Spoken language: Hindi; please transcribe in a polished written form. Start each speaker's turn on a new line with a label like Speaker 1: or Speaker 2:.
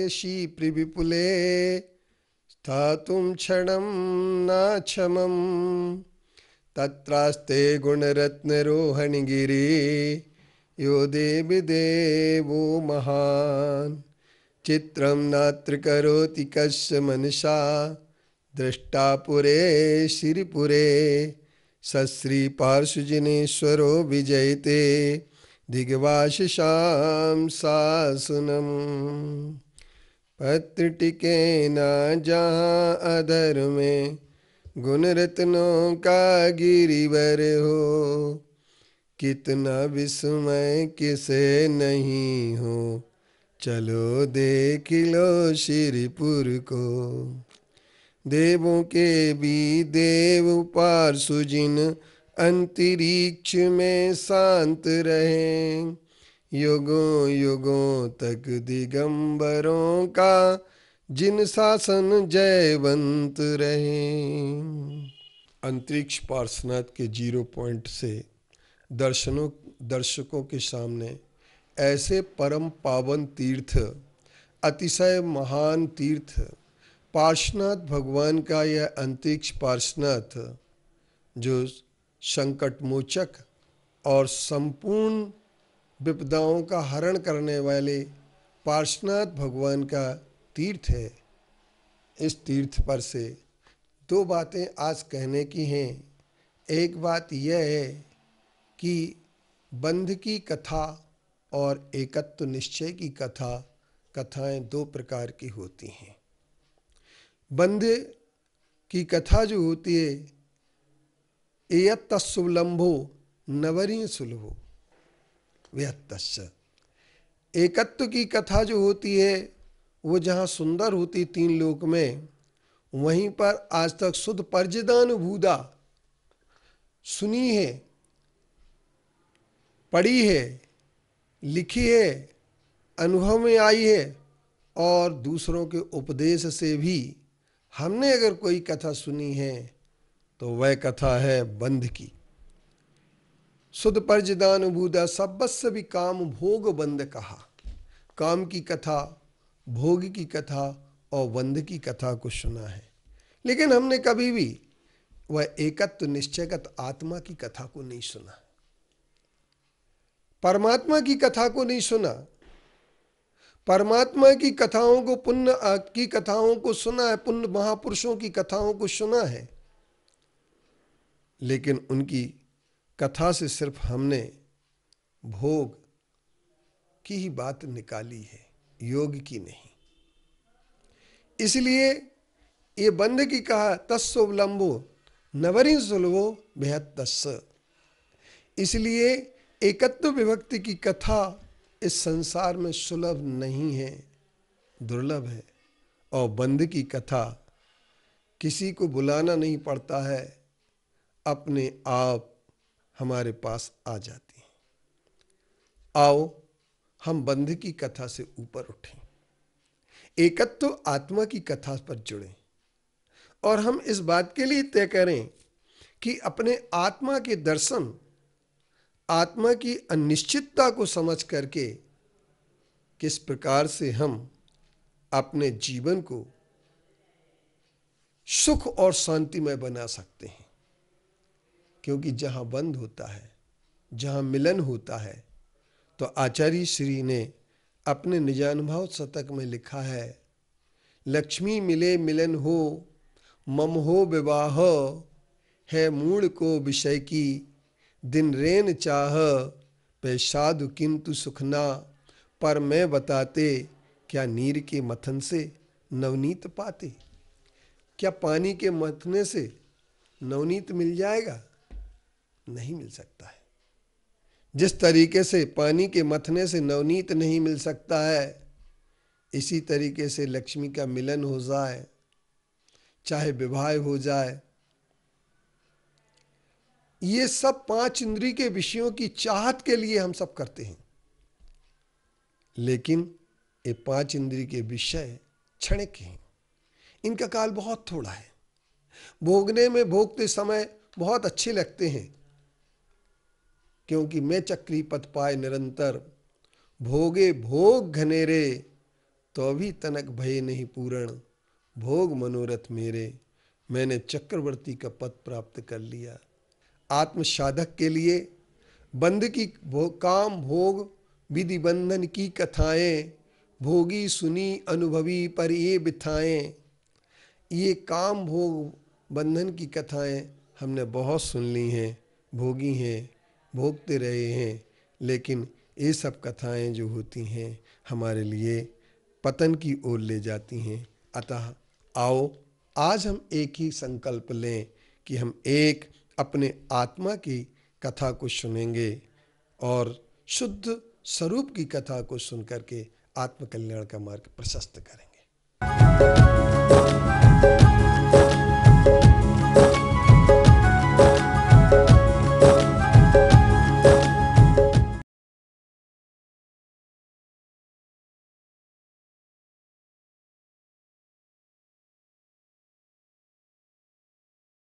Speaker 1: ध्यायसि विपुले स्थातुं क्षणं नाक्षमम् तत्रास्ते गुणरत्नरोहणगिरि यो देवि देवो महान् चित्रं नात्र करोति कस्य मनसा दृष्टा पुरे श्रीपुरे सश्री पार्श्वजनेश्वरो विजयते दिग्वाशिषां शासनम् पत्र टिके न जहाँ अधर में गुण रत्नों का गिरिवर हो कितना विस्मय किसे नहीं हो चलो देख लो श्रीपुर को देवों के भी देव पार्श्वजिन अंतरिक्ष में शांत रहे युगों युगों तक दिगंबरों का जिन शासन जयवंत रहे। अंतरिक्ष पार्श्वनाथ के 0 पॉइंट से दर्शकों के सामने ऐसे परम पावन तीर्थ, अतिशय महान तीर्थ पार्श्वनाथ भगवान का यह अंतरिक्ष पार्श्वनाथ जो संकट मोचक और संपूर्ण विपदाओं का हरण करने वाले पार्श्वनाथ भगवान का तीर्थ है। इस तीर्थ पर से 2 बातें आज कहने की हैं। एक बात यह है कि बंध की कथा और एकत्व निश्चय की कथाएं 2 प्रकार की होती हैं। बंध की कथा जो होती है एयत्तस्सुलंभो नवरी सुलभो व्यत्तस्य। एकत्व की कथा जो होती है वो जहाँ सुंदर होती 3 लोक में, वहीं पर आज तक शुद्ध पर्जदानुभूदा सुनी है, पढ़ी है, लिखी है, अनुभव में आई है और दूसरों के उपदेश से भी हमने अगर कोई कथा सुनी है तो वह कथा है बंध की। शुद्ध पर्जदानुभूदा सब्बस्य भी काम भोग बंध कहा। काम की कथा, भोग की कथा और बंध की कथा को सुना है, लेकिन हमने कभी भी वह एकत्व निश्चयगत आत्मा की कथा को नहीं सुना, परमात्मा की कथा को नहीं सुना। परमात्मा की कथाओं को, पुण्य की कथाओं को सुना है, पुण्य महापुरुषों की कथाओं को सुना है, लेकिन उनकी कथा से सिर्फ हमने भोग की ही बात निकाली है, योग की नहीं। इसलिए ये बंध की कहा तस्सोवलंबो नवरी सुलभो बेहत्तस्य। इसलिए एकत्व विभक्ति की कथा इस संसार में सुलभ नहीं है, दुर्लभ है। और बंध की कथा किसी को बुलाना नहीं पड़ता है, अपने आप हमारे पास आ जाती है। आओ हम बंध की कथा से ऊपर उठें, एकत्व आत्मा की कथा पर जुड़ें और हम इस बात के लिए तय करें कि अपने आत्मा के दर्शन, आत्मा की अनिश्चितता को समझ करके किस प्रकार से हम अपने जीवन को सुख और शांतिमय बना सकते हैं। क्योंकि जहां बंध होता है, जहां मिलन होता है, तो आचार्य श्री ने अपने निजानुभव शतक में लिखा है, लक्ष्मी मिले मिलन हो, मम हो विवाह, है मूड को विषय की, दिन रेन चाह, पे साधु किंतु सुखना, पर मैं बताते, क्या नीर के मथन से नवनीत पाते। क्या पानी के मथने से नवनीत मिल जाएगा? नहीं मिल सकता है। जिस तरीके से पानी के मथने से नवनीत नहीं मिल सकता है, इसी तरीके से लक्ष्मी का मिलन हो जाए, चाहे विवाह हो जाए, ये सब 5 इंद्रिय के विषयों की चाहत के लिए हम सब करते हैं। लेकिन ये 5 इंद्रिय के विषय क्षणिक हैं, इनका काल बहुत थोड़ा है। भोगने में, भोगते समय बहुत अच्छे लगते हैं, क्योंकि मैं चक्री पथ पाए निरंतर, भोगे भोग घनेरे, तो भी तनक भय नहीं पूर्ण, भोग मनोरथ मेरे, मैंने चक्रवर्ती का पद प्राप्त कर लिया। आत्म साधक के लिए बंध की काम भोग विधि बंधन की कथाएं, भोगी सुनी अनुभवी पर ये बिथाएं। ये काम भोग बंधन की कथाएं हमने बहुत सुन ली हैं, भोगी हैं, भोगते रहे हैं, लेकिन ये सब कथाएं जो होती हैं हमारे लिए पतन की ओर ले जाती हैं। अतः आओ आज हम एक ही संकल्प लें कि हम एक अपने आत्मा की कथा को सुनेंगे और शुद्ध स्वरूप की कथा को सुन करके आत्मकल्याण का मार्ग प्रशस्त करेंगे।